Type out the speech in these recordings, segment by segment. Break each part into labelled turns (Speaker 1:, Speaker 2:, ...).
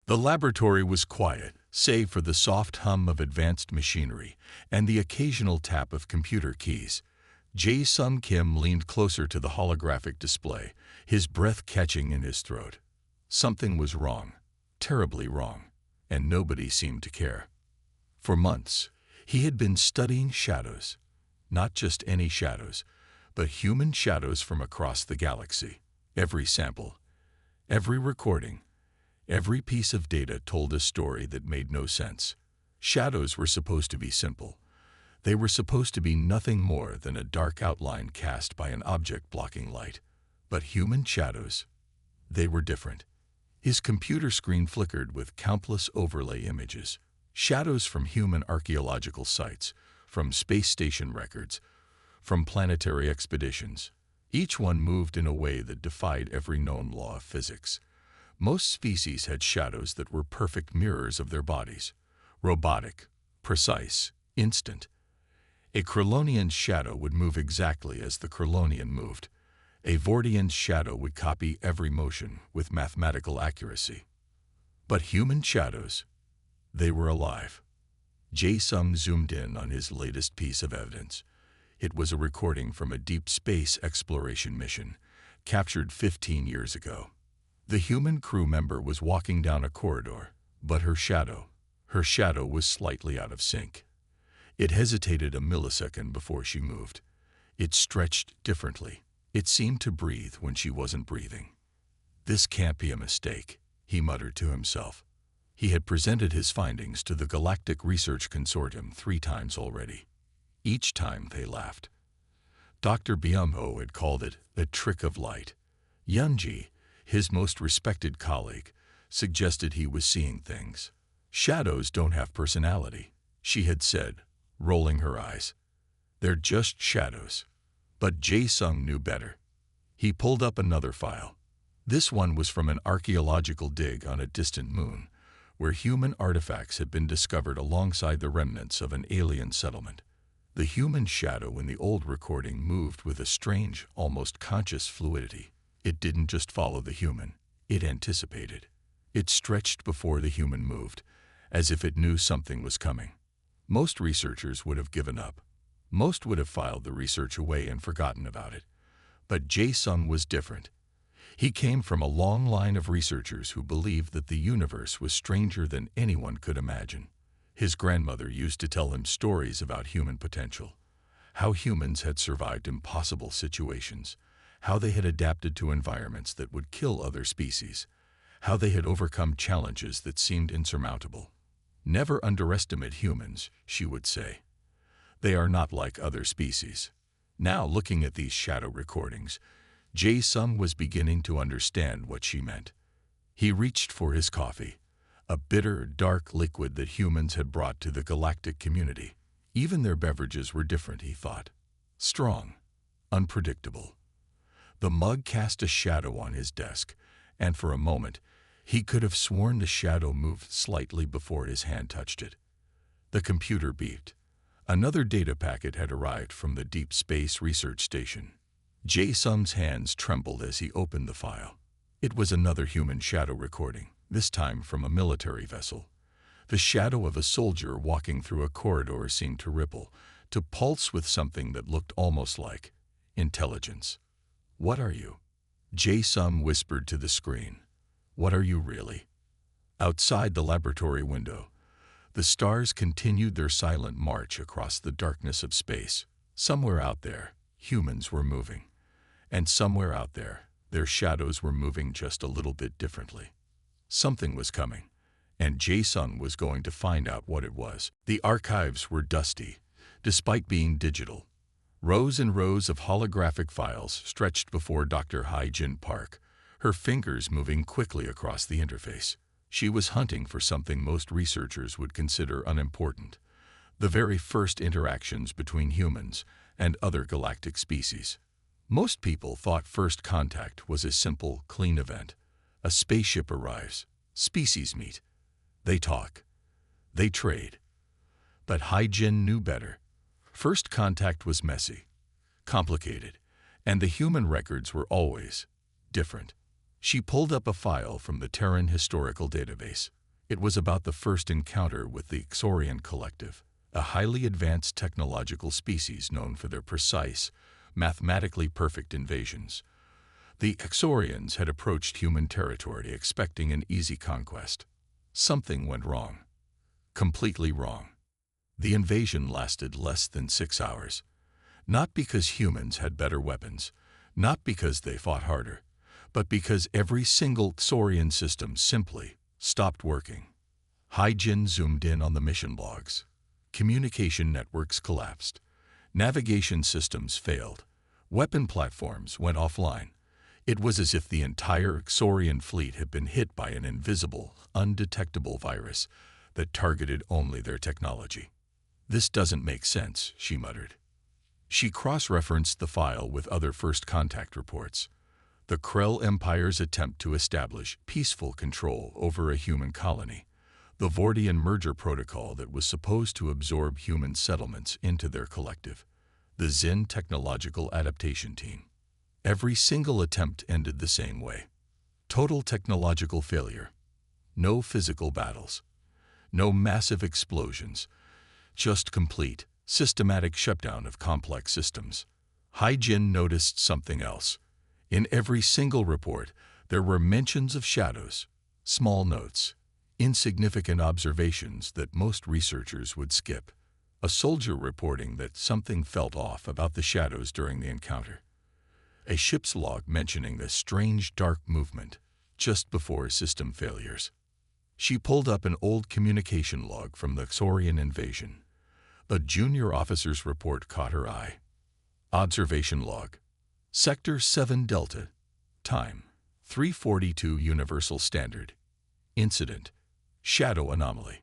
Speaker 1: The laboratory was quiet, save for the soft hum of advanced machinery and the occasional tap of computer keys. Jae-sung Kim leaned closer to the holographic display, his breath catching in his throat. Something was wrong, terribly wrong, and nobody seemed to care. For months, he had been studying shadows. Not just any shadows, but human shadows from across the galaxy. Every sample, every recording, every piece of data told a story that made no sense. Shadows were supposed to be simple. They were supposed to be nothing more than a dark outline cast by an object blocking light. But human shadows, they were different. His computer screen flickered with countless overlay images. Shadows from human archaeological sites, from space station records, from planetary expeditions. Each one moved in a way that defied every known law of physics. Most species had shadows that were perfect mirrors of their bodies. Robotic, precise, instant. A Krylonian's shadow would move exactly as the Krylonian moved. A Vortian's shadow would copy every motion with mathematical accuracy. But human shadows, they were alive. Jae-sung zoomed in on his latest piece of evidence. It was a recording from a deep space exploration mission, captured 15 years ago. The human crew member was walking down a corridor, but her shadow was slightly out of sync. It hesitated a millisecond before she moved. It stretched differently. It seemed to breathe when she wasn't breathing. This can't be a mistake, he muttered to himself. He had presented his findings to the Galactic Research Consortium 3 times already. Each time they laughed. Dr. Byung-ho had called it a trick of light. Yunji, his most respected colleague, suggested he was seeing things. Shadows don't have personality, she had said, rolling her eyes. They're just shadows. But Jae-sung knew better. He pulled up another file. This one was from an archaeological dig on a distant moon, where human artifacts had been discovered alongside the remnants of an alien settlement. The human shadow in the old recording moved with a strange, almost conscious fluidity. It didn't just follow the human, it anticipated. It stretched before the human moved, as if it knew something was coming. Most researchers would have given up. Most would have filed the research away and forgotten about it. But Jae-sung was different. He came from a long line of researchers who believed that the universe was stranger than anyone could imagine. His grandmother used to tell him stories about human potential, how humans had survived impossible situations, how they had adapted to environments that would kill other species, how they had overcome challenges that seemed insurmountable. Never underestimate humans, she would say. They are not like other species. Now, looking at these shadow recordings, Jae-sung was beginning to understand what she meant. He reached for his coffee, a bitter, dark liquid that humans had brought to the galactic community. Even their beverages were different, he thought. Strong, unpredictable. The mug cast a shadow on his desk, and for a moment, he could have sworn the shadow moved slightly before his hand touched it. The computer beeped. Another data packet had arrived from the Deep Space Research Station. Jae-sung's hands trembled as he opened the file. It was another human shadow recording, this time from a military vessel. The shadow of a soldier walking through a corridor seemed to ripple, to pulse with something that looked almost like intelligence. "What are you?" Jae-sung whispered to the screen. "What are you really?" Outside the laboratory window, the stars continued their silent march across the darkness of space. Somewhere out there, humans were moving. And somewhere out there, their shadows were moving just a little bit differently. Something was coming, and Jae-sung was going to find out what it was. The archives were dusty, despite being digital. Rows and rows of holographic files stretched before Dr. Hai-Jin Park, her fingers moving quickly across the interface. She was hunting for something most researchers would consider unimportant, the very first interactions between humans and other galactic species. Most people thought first contact was a simple, clean event. A spaceship arrives, species meet. They talk. They trade. But Hai-Jin knew better. First contact was messy, complicated, and the human records were always different. She pulled up a file from the Terran Historical Database. It was about the first encounter with the Xorian Collective, a highly advanced technological species known for their precise, mathematically perfect invasions. The Xorians had approached human territory expecting an easy conquest. Something went wrong. Completely wrong. The invasion lasted less than 6 hours. Not because humans had better weapons, not because they fought harder, but because every single Xorian system simply stopped working. Hai-Jin zoomed in on the mission logs. Communication networks collapsed. Navigation systems failed. Weapon platforms went offline. It was as if the entire Xorian fleet had been hit by an invisible, undetectable virus that targeted only their technology. "This doesn't make sense," she muttered. She cross-referenced the file with other first contact reports. The Krell Empire's attempt to establish peaceful control over a human colony. The Vordian merger protocol that was supposed to absorb human settlements into their collective. The Zin Technological Adaptation Team. Every single attempt ended the same way. Total technological failure. No physical battles. No massive explosions. Just complete, systematic shutdown of complex systems. Hai-Jin noticed something else. In every single report, there were mentions of shadows, small notes, insignificant observations that most researchers would skip. A soldier reporting that something felt off about the shadows during the encounter. A ship's log mentioning the strange dark movement just before system failures. She pulled up an old communication log from the Xorian invasion. A junior officer's report caught her eye. Observation log. Sector 7 Delta. Time: 3:42 Universal Standard. Incident: shadow anomaly.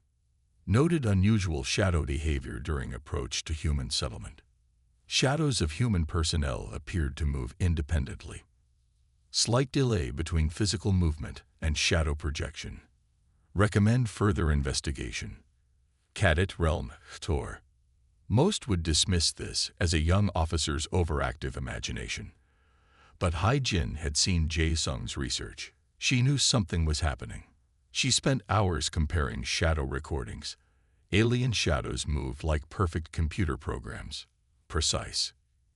Speaker 1: Noted unusual shadow behavior during approach to human settlement. Shadows of human personnel appeared to move independently. Slight delay between physical movement and shadow projection. Recommend further investigation. Cadet Realm Tour. Most would dismiss this as a young officer's overactive imagination. But Hai-Jin had seen Jae-sung's research. She knew something was happening. She spent hours comparing shadow recordings. Alien shadows moved like perfect computer programs. Precise,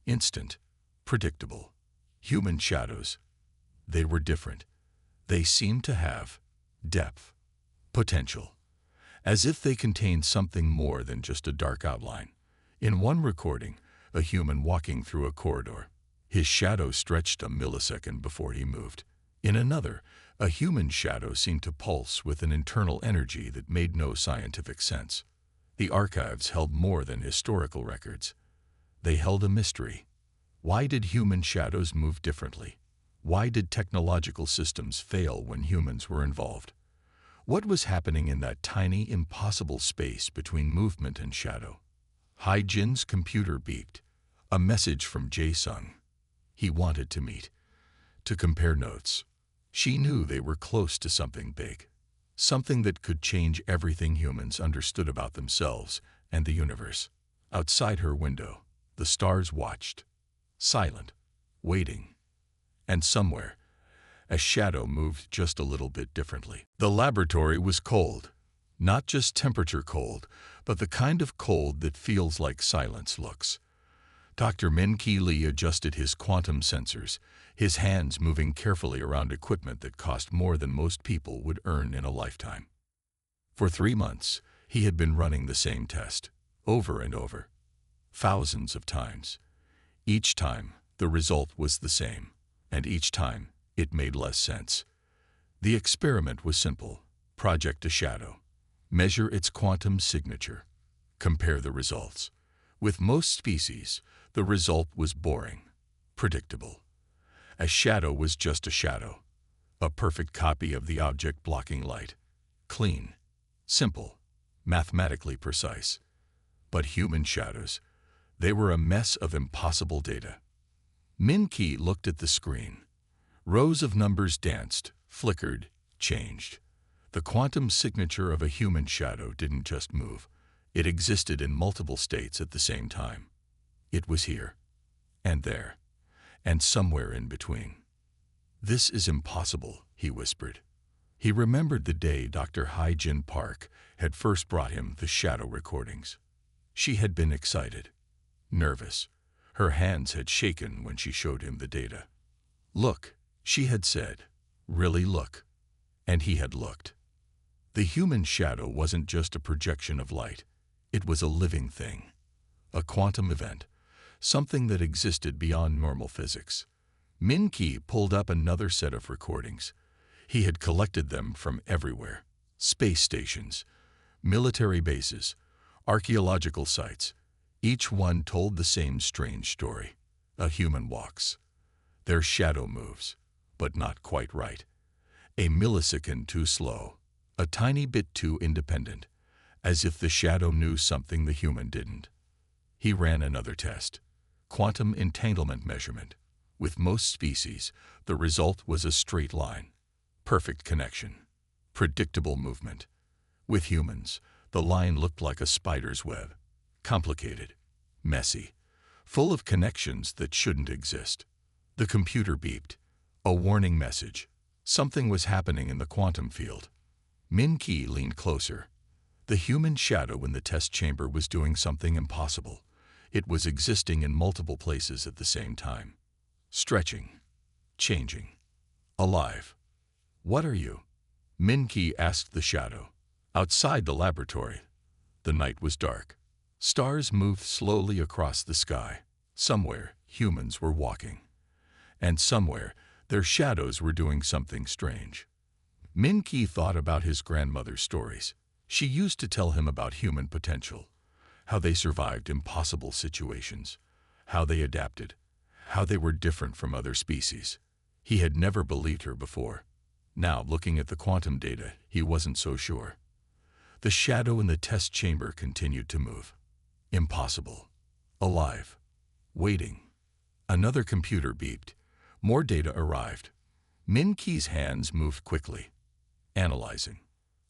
Speaker 1: instant, predictable. Human shadows. They were different. They seemed to have depth, potential, as if they contained something more than just a dark outline. In one recording, a human walking through a corridor. His shadow stretched a millisecond before he moved. In another, a human shadow seemed to pulse with an internal energy that made no scientific sense. The archives held more than historical records. They held a mystery. Why did human shadows move differently? Why did technological systems fail when humans were involved? What was happening in that tiny, impossible space between movement and shadow? Hai-Jin's computer beeped. A message from Jae-sung. He wanted to meet, to compare notes. She knew they were close to something big, something that could change everything humans understood about themselves and the universe. Outside her window, the stars watched, silent, waiting. And somewhere, a shadow moved just a little bit differently. The laboratory was cold. Not just temperature cold, but the kind of cold that feels like silence looks. Dr. Min-Ki Lee adjusted his quantum sensors, his hands moving carefully around equipment that cost more than most people would earn in a lifetime. For 3 months, he had been running the same test, over and over, thousands of times. Each time, the result was the same, and each time, it made less sense. The experiment was simple. Project a shadow. Measure its quantum signature. Compare the results. With most species, the result was boring, predictable. A shadow was just a shadow, a perfect copy of the object blocking light. Clean, simple, mathematically precise. But human shadows, they were a mess of impossible data. Min-Ki looked at the screen. Rows of numbers danced, flickered, changed. The quantum signature of a human shadow didn't just move. It existed in multiple states at the same time. It was here, and there, and somewhere in between. "This is impossible," he whispered. He remembered the day Dr. Hai-Jin Park had first brought him the shadow recordings. She had been excited, nervous. Her hands had shaken when she showed him the data. "Look," she had said. "Really look." And he had looked. The human shadow wasn't just a projection of light. It was a living thing. A quantum event. Something that existed beyond normal physics. Min-Ki pulled up another set of recordings. He had collected them from everywhere. Space stations, military bases, archaeological sites. Each one told the same strange story. A human walks. Their shadow moves, but not quite right. A millisecond too slow. A tiny bit too independent. As if the shadow knew something the human didn't. He ran another test. Quantum entanglement measurement. With most species, the result was a straight line. Perfect connection. Predictable movement. With humans, the line looked like a spider's web. Complicated. Messy. Full of connections that shouldn't exist. The computer beeped. A warning message. Something was happening in the quantum field. Min-Ki leaned closer. The human shadow in the test chamber was doing something impossible. It was existing in multiple places at the same time. Stretching. Changing. Alive. "What are you?" Min-Ki asked the shadow. Outside the laboratory. The night was dark. Stars moved slowly across the sky. Somewhere, humans were walking. And somewhere, their shadows were doing something strange. Min-Ki thought about his grandmother's stories. She used to tell him about human potential, how they survived impossible situations, how they adapted, how they were different from other species. He had never believed her before. Now, looking at the quantum data, he wasn't so sure. The shadow in the test chamber continued to move. Impossible. Alive. Waiting. Another computer beeped. More data arrived. Min-Ki's hands moved quickly. Analyzing.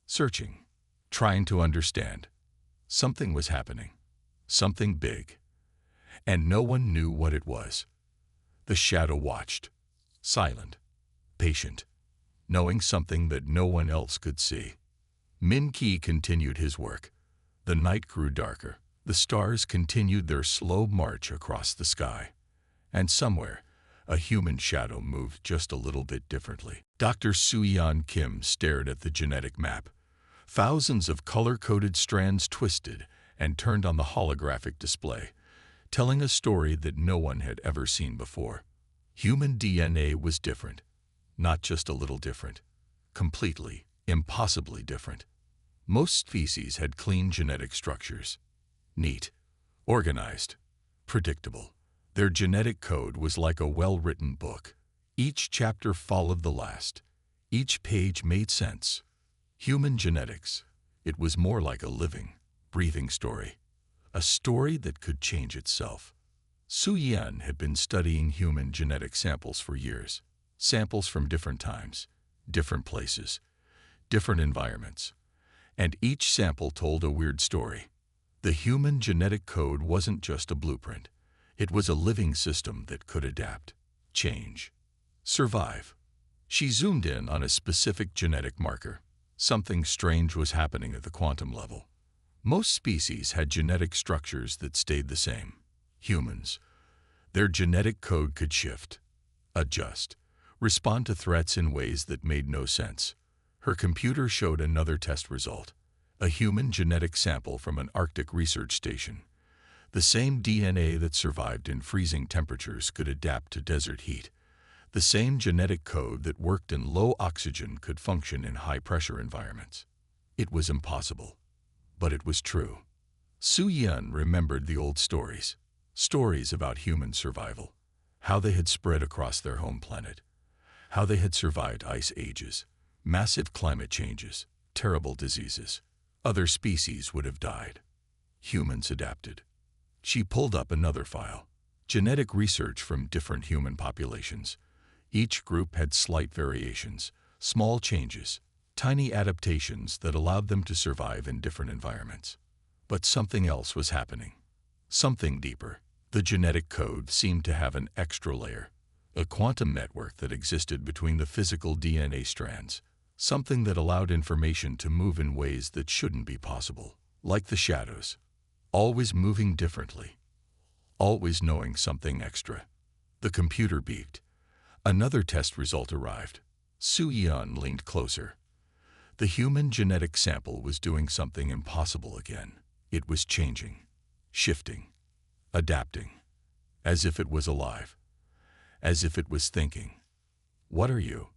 Speaker 1: Searching. Trying to understand. Something was happening. Something big. And no one knew what it was. The shadow watched. Silent. Patient. Knowing something that no one else could see. Min-Ki continued his work. The night grew darker. The stars continued their slow march across the sky. And somewhere, a human shadow moved just a little bit differently. Dr. Soo-Yeon Kim stared at the genetic map. Thousands of color-coded strands twisted and turned on the holographic display, telling a story that no one had ever seen before. Human DNA was different. Not just a little different. Completely, impossibly different. Most species had clean genetic structures. Neat. Organized. Predictable. Their genetic code was like a well-written book. Each chapter followed the last. Each page made sense. Human genetics. It was more like a living, breathing story. A story that could change itself. Soo-Yeon had been studying human genetic samples for years. Samples from different times, different places, different environments. And each sample told a weird story. The human genetic code wasn't just a blueprint. It was a living system that could adapt, change, survive. She zoomed in on a specific genetic marker. Something strange was happening at the quantum level. Most species had genetic structures that stayed the same. Humans. Their genetic code could shift, adjust, respond to threats in ways that made no sense. Her computer showed another test result. A human genetic sample from an Arctic research station. The same DNA that survived in freezing temperatures could adapt to desert heat. The same genetic code that worked in low oxygen could function in high-pressure environments. It was impossible, but it was true. Soo-Yeon remembered the old stories. Stories about human survival. How they had spread across their home planet. How they had survived ice ages, massive climate changes, terrible diseases. Other species would have died. Humans adapted. She pulled up another file. Genetic research from different human populations. Each group had slight variations, small changes, tiny adaptations that allowed them to survive in different environments. But something else was happening. Something deeper. The genetic code seemed to have an extra layer, a quantum network that existed between the physical DNA strands. something that allowed information to move in ways that shouldn't be possible, like the shadows, always moving differently, always knowing something extra. The computer beeped. Another test result arrived. Su Yun leaned closer. The human genetic sample was doing something impossible again. It was changing, shifting, adapting, as if it was alive, as if it was thinking. "What are you?"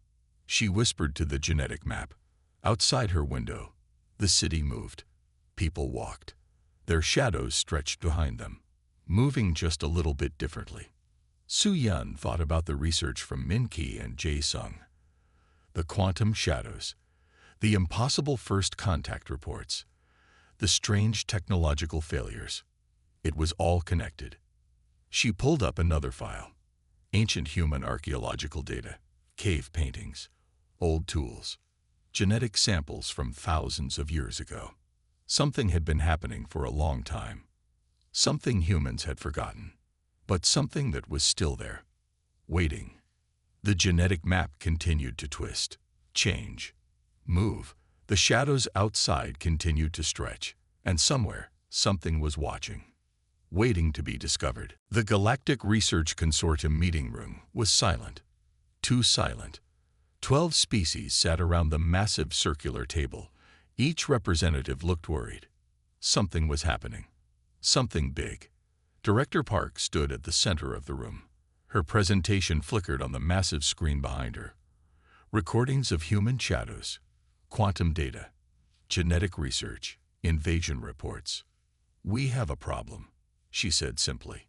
Speaker 1: she whispered to the genetic map. Outside her window, the city moved. People walked. Their shadows stretched behind them, moving just a little bit differently. Su Yun thought about the research from Min Ki and Jae Sung. The quantum shadows, the impossible first contact reports, the strange technological failures. It was all connected. She pulled up another file. Ancient human archaeological data, cave paintings, old tools, genetic samples from thousands of years ago. Something had been happening for a long time. Something humans had forgotten, but something that was still there, waiting. The genetic map continued to twist, change, move. The shadows outside continued to stretch, and somewhere, something was watching, waiting to be discovered. The Galactic Research Consortium meeting room was silent, too silent. 12 species sat around the massive circular table. Each representative looked worried. Something was happening, something big. Director Park stood at the center of the room. Her presentation flickered on the massive screen behind her. Recordings of human shadows, quantum data, genetic research, invasion reports. "We have a problem," she said simply.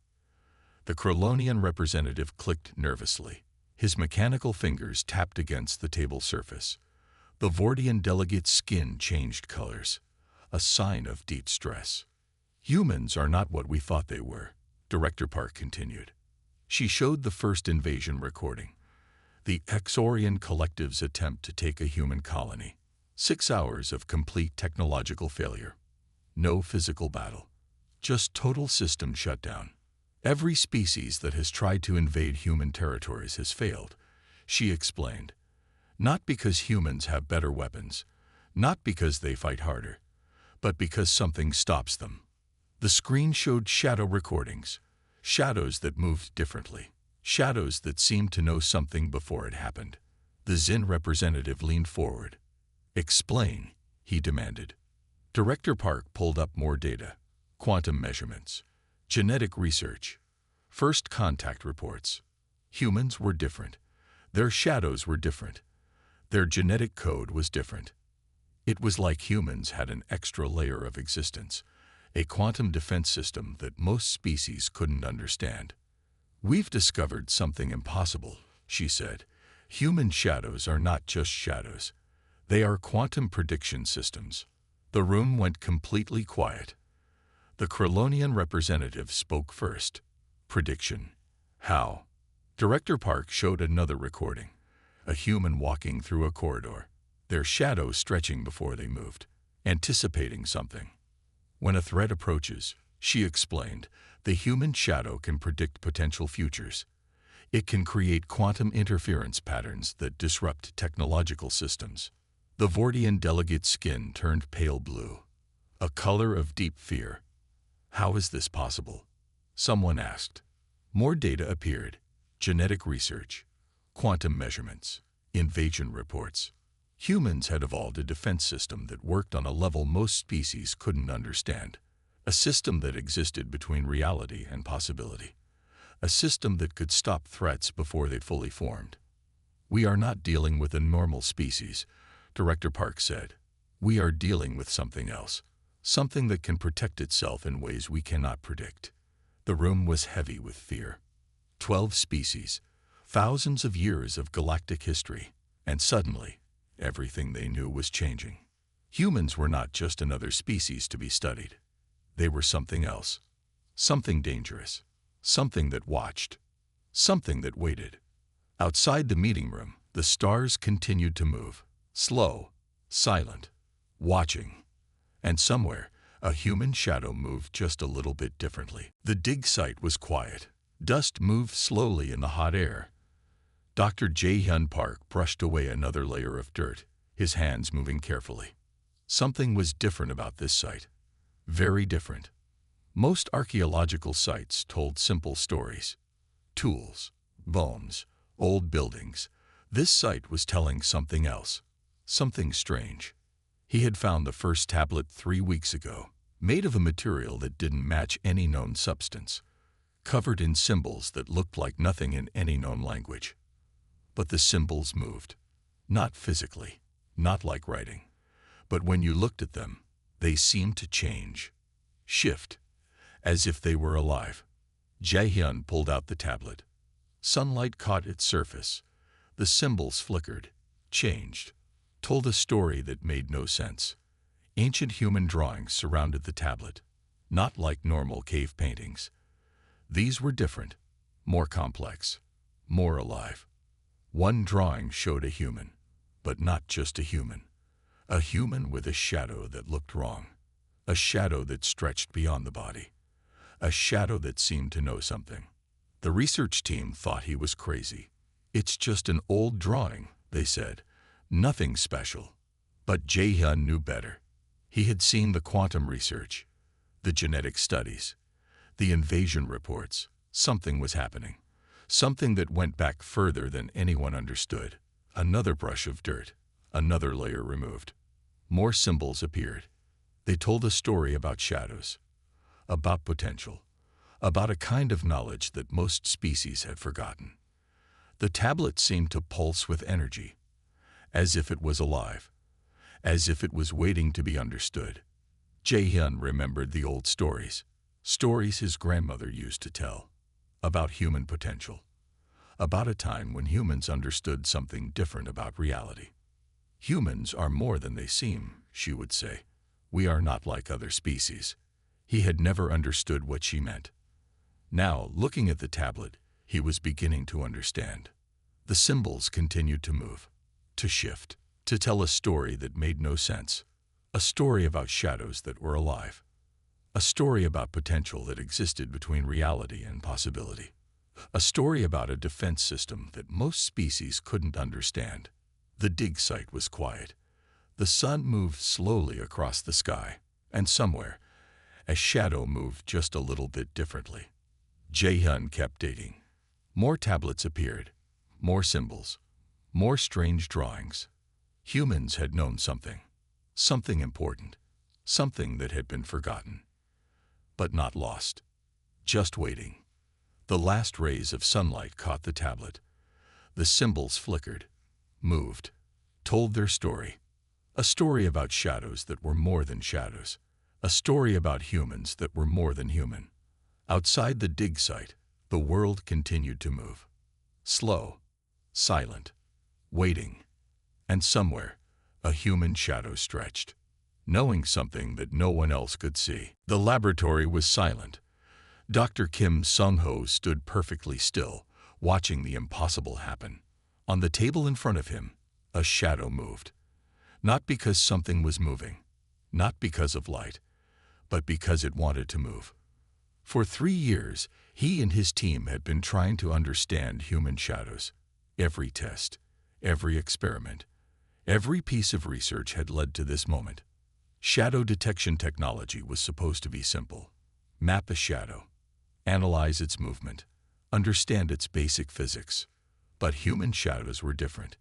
Speaker 1: The Krylonian representative clicked nervously. His mechanical fingers tapped against the table surface. The Vortian delegate's skin changed colors, a sign of deep stress. "Humans are not what we thought they were," Director Park continued. She showed the first invasion recording. The Exorian Collective's attempt to take a human colony. 6 hours of complete technological failure. No physical battle, just total system shutdown. "Every species that has tried to invade human territories has failed," she explained. "Not because humans have better weapons, not because they fight harder, but because something stops them." The screen showed shadow recordings, shadows that moved differently, shadows that seemed to know something before it happened. The Zin representative leaned forward. "Explain," he demanded. Director Park pulled up more data, quantum measurements, genetic research, first contact reports. Humans were different. Their shadows were different. Their genetic code was different. It was like humans had an extra layer of existence, a quantum defense system that most species couldn't understand. "We've discovered something impossible," she said. "Human shadows are not just shadows. They are quantum prediction systems." The room went completely quiet. The Krylonian representative spoke first. "Prediction. How?" Director Park showed another recording. A human walking through a corridor, their shadow stretching before they moved, anticipating something. "When a threat approaches," she explained, "the human shadow can predict potential futures. It can create quantum interference patterns that disrupt technological systems." The Vortian delegate's skin turned pale blue, a color of deep fear. "How is this possible?" someone asked. More data appeared. Genetic research, quantum measurements, invasion reports. Humans had evolved a defense system that worked on a level most species couldn't understand. A system that existed between reality and possibility. A system that could stop threats before they fully formed. "We are not dealing with a normal species," Director Park said. "We are dealing with something else, something that can protect itself in ways we cannot predict." The room was heavy with fear. 12 species, thousands of years of galactic history, and suddenly, everything they knew was changing. Humans were not just another species to be studied. They were something else, something dangerous, something that watched, something that waited. Outside the meeting room, the stars continued to move. Slow, silent, watching. And somewhere, a human shadow moved just a little bit differently. The dig site was quiet. Dust moved slowly in the hot air. Dr. Jae-hyun Park brushed away another layer of dirt. his hands moving carefully. Something was different about this site. Very different. Most archaeological sites told simple stories. Tools, bones, old buildings. This site was telling something else. Something strange. He had found the first tablet 3 weeks ago, made of a material that didn't match any known substance, covered in symbols that looked like nothing in any known language. But the symbols moved. Not physically, not like writing. But when you looked at them, they seemed to change, shift, as if they were alive. Jae-hyun pulled out the tablet. Sunlight caught its surface. The symbols flickered, changed, told a story that made no sense. Ancient human drawings surrounded the tablet, not like normal cave paintings. These were different, more complex, more alive. One drawing showed a human, but not just a human. A human with a shadow that looked wrong. A shadow that stretched beyond the body. A shadow that seemed to know something. The research team thought he was crazy. "It's just an old drawing," they said. "Nothing special." But Jae-hyun knew better. He had seen the quantum research, the genetic studies, the invasion reports. Something was happening. Something that went back further than anyone understood. Another brush of dirt. Another layer removed. More symbols appeared. They told a story about shadows, about potential, about a kind of knowledge that most species had forgotten. The tablet seemed to pulse with energy, as if it was alive, as if it was waiting to be understood. Jae-hyun remembered the old stories, stories his grandmother used to tell, about human potential, about a time when humans understood something different about reality. "Humans are more than they seem," she would say. "We are not like other species." He had never understood what she meant. Now, looking at the tablet, he was beginning to understand. The symbols continued to move, to shift, to tell a story that made no sense. A story about shadows that were alive. A story about potential that existed between reality and possibility. A story about a defense system that most species couldn't understand. The dig site was quiet. The sun moved slowly across the sky, and somewhere, a shadow moved just a little bit differently. Jae-hyun kept digging. More tablets appeared, more symbols, more strange drawings. Humans had known something, something important, something that had been forgotten, but not lost, just waiting. The last rays of sunlight caught the tablet. The symbols flickered, moved, told their story. A story about shadows that were more than shadows. A story about humans that were more than human. Outside the dig site, the world continued to move. Slow, silent, waiting. And somewhere, a human shadow stretched, knowing something that no one else could see. The laboratory was silent. Dr. Kim Sung-ho stood perfectly still, watching the impossible happen. On the table in front of him, a shadow moved. Not because something was moving, not because of light, but because it wanted to move. For 3 years, he and his team had been trying to understand human shadows. Every test, every experiment, every piece of research had led to this moment. Shadow detection technology was supposed to be simple. Map a shadow, analyze its movement, understand its basic physics. But human shadows were different.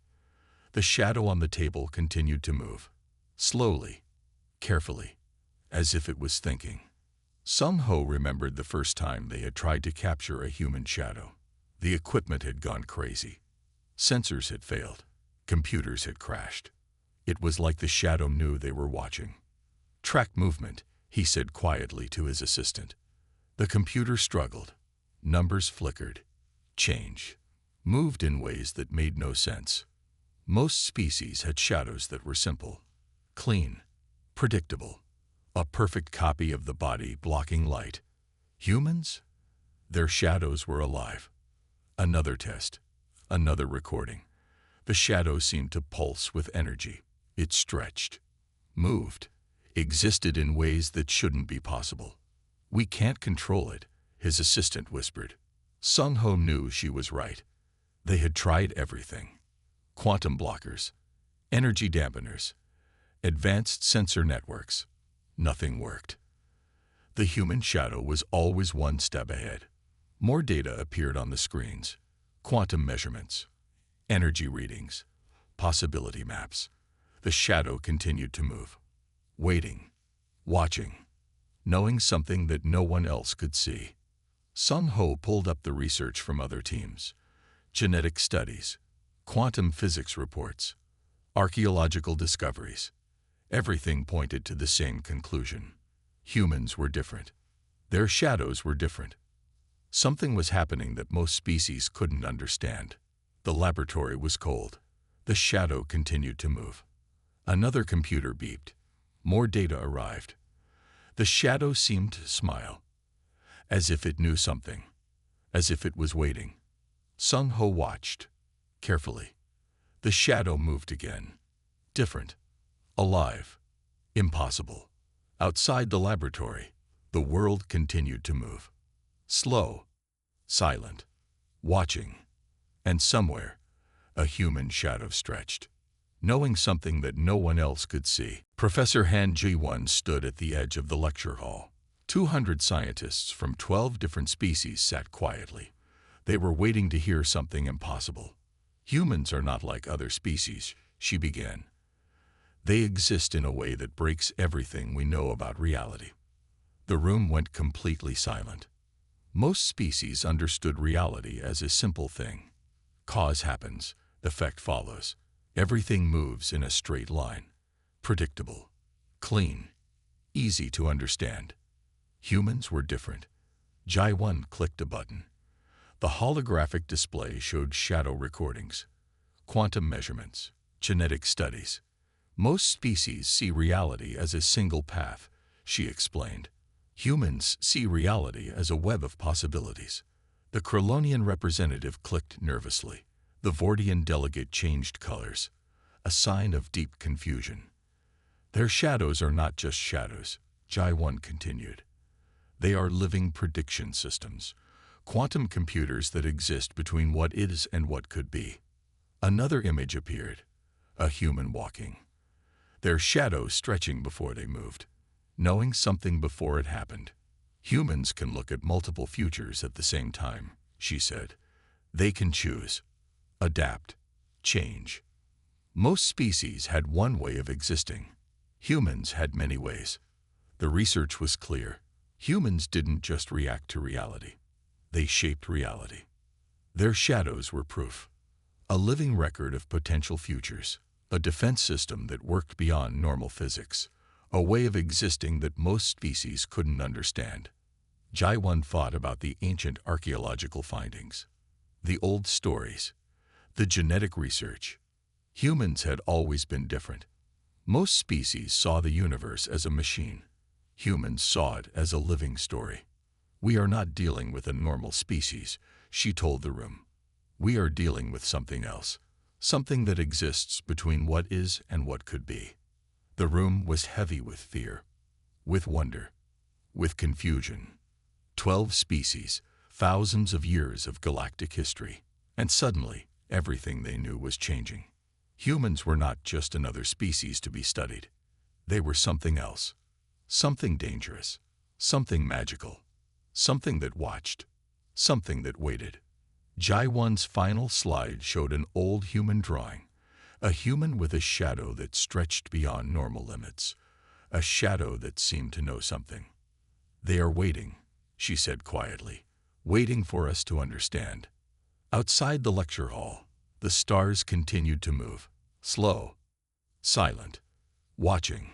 Speaker 1: The shadow on the table continued to move, slowly, carefully, as if it was thinking. Sung-ho remembered the first time they had tried to capture a human shadow. The equipment had gone crazy. Sensors had failed. Computers had crashed. It was like the shadow knew they were watching. "Track movement," he said quietly to his assistant. The computer struggled. Numbers flickered, changed, moved in ways that made no sense. Most species had shadows that were simple, clean, predictable, a perfect copy of the body blocking light. Humans? Their shadows were alive. Another test, another recording. The shadow seemed to pulse with energy. It stretched, moved, existed in ways that shouldn't be possible. "We can't control it," his assistant whispered. Sung-ho knew she was right. They had tried everything. Quantum blockers, energy dampeners, advanced sensor networks. Nothing worked. The human shadow was always one step ahead. More data appeared on the screens. Quantum measurements, energy readings, possibility maps. The shadow continued to move, waiting, watching, knowing something that no one else could see. Sung Ho pulled up the research from other teams. Genetic studies, quantum physics reports, archaeological discoveries. Everything pointed to the same conclusion. Humans were different. Their shadows were different. Something was happening that most species couldn't understand. The laboratory was cold. The shadow continued to move. Another computer beeped. More data arrived. The shadow seemed to smile, as if it knew something, as if it was waiting. Sung Ho watched, carefully. The shadow moved again. Different. Alive. Impossible. Outside the laboratory, the world continued to move. Slow. Silent. Watching. And somewhere, a human shadow stretched, knowing something that no one else could see. Professor Han Ji-won stood at the edge of the lecture hall. 200 scientists from 12 different species sat quietly. They were waiting to hear something impossible. Humans are not like other species, she began. They exist in a way that breaks everything we know about reality. The room went completely silent. Most species understood reality as a simple thing. Cause happens, effect follows. Everything moves in a straight line. Predictable, clean, easy to understand. Humans were different. Jai-won clicked a button. The holographic display showed shadow recordings, quantum measurements, genetic studies. Most species see reality as a single path, she explained. Humans see reality as a web of possibilities. The Krylonian representative clicked nervously. The Vortian delegate changed colors, a sign of deep confusion. Their shadows are not just shadows, Jai-won continued. They are living prediction systems, quantum computers that exist between what is and what could be. Another image appeared, a human walking, their shadow stretching before they moved, knowing something before it happened. Humans can look at multiple futures at the same time, she said. They can choose, adapt, change. Most species had one way of existing. Humans had many ways. The research was clear. Humans didn't just react to reality. They shaped reality. Their shadows were proof. A living record of potential futures. A defense system that worked beyond normal physics. A way of existing that most species couldn't understand. Jai-won thought about the ancient archaeological findings, the old stories, the genetic research. Humans had always been different. Most species saw the universe as a machine. Humans saw it as a living story. We are not dealing with a normal species, she told the room. We are dealing with something else, something that exists between what is and what could be. The room was heavy with fear, with wonder, with confusion. 12 species, thousands of years of galactic history, and suddenly everything they knew was changing. Humans were not just another species to be studied. They were something else, something dangerous, something magical, something that watched, something that waited. Jai-won's final slide showed an old human drawing, a human with a shadow that stretched beyond normal limits, a shadow that seemed to know something. They are waiting, she said quietly, waiting for us to understand. Outside the lecture hall, the stars continued to move, slow, silent, watching,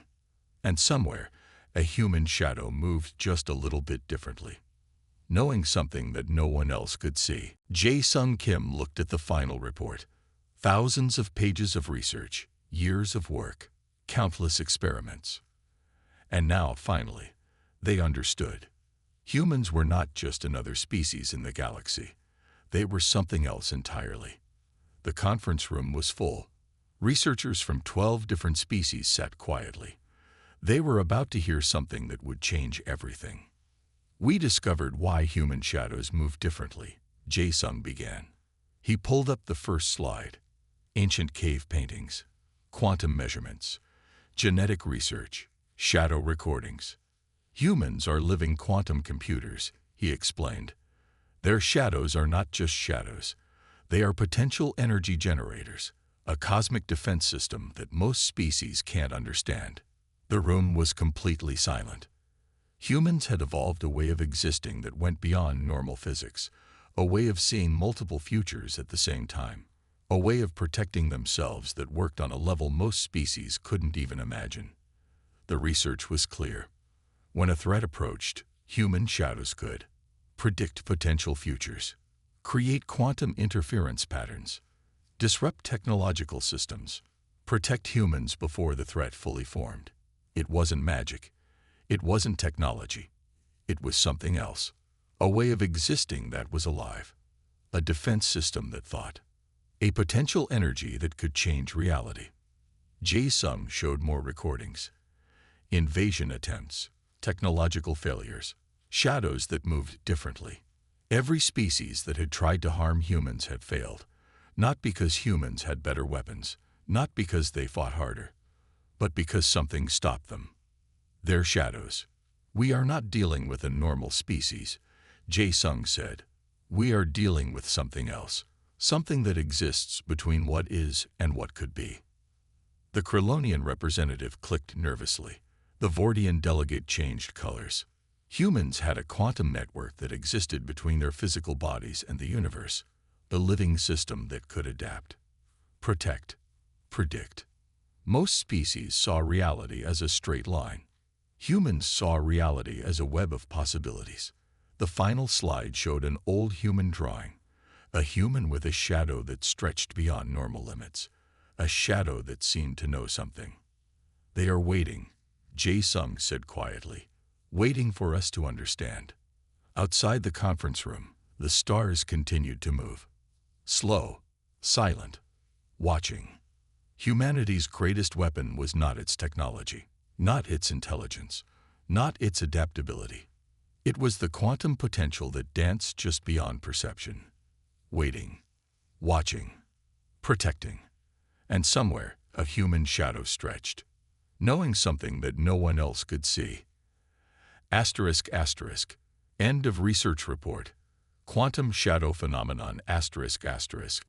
Speaker 1: and somewhere, a human shadow moved just a little bit differently, knowing something that no one else could see. Jae-sung Kim looked at the final report. Thousands of pages of research, years of work, countless experiments. And now, finally, they understood. Humans were not just another species in the galaxy. They were something else entirely. The conference room was full. Researchers from 12 different species sat quietly. They were about to hear something that would change everything. We discovered why human shadows move differently, Jae-sung began. He pulled up the first slide. Ancient cave paintings, quantum measurements, genetic research, shadow recordings. Humans are living quantum computers, he explained. Their shadows are not just shadows. They are potential energy generators, a cosmic defense system that most species can't understand. The room was completely silent. Humans had evolved a way of existing that went beyond normal physics, a way of seeing multiple futures at the same time, a way of protecting themselves that worked on a level most species couldn't even imagine. The research was clear. When a threat approached, human shadows could predict potential futures, create quantum interference patterns, disrupt technological systems, protect humans before the threat fully formed. It wasn't magic. It wasn't technology. It was something else. A way of existing that was alive. A defense system that thought. A potential energy that could change reality. Jae-sung showed more recordings. Invasion attempts, technological failures, shadows that moved differently. Every species that had tried to harm humans had failed, not because humans had better weapons, not because they fought harder, but because something stopped them. Their shadows. We are not dealing with a normal species, Jae-sung said. We are dealing with something else, something that exists between what is and what could be. The Krylonian representative clicked nervously. The Vortian delegate changed colors. Humans had a quantum network that existed between their physical bodies and the universe, a living system that could adapt, protect, predict. Most species saw reality as a straight line. Humans saw reality as a web of possibilities. The final slide showed an old human drawing, a human with a shadow that stretched beyond normal limits, a shadow that seemed to know something. They are waiting, Jae-sung said quietly, waiting for us to understand. Outside the conference room, the stars continued to move. Slow, silent, watching. Humanity's greatest weapon was not its technology, not its intelligence, not its adaptability. It was the quantum potential that danced just beyond perception. Waiting, watching, protecting. And somewhere, a human shadow stretched, knowing something that no one else could see. Asterisk asterisk. End of research report. Quantum shadow phenomenon asterisk asterisk.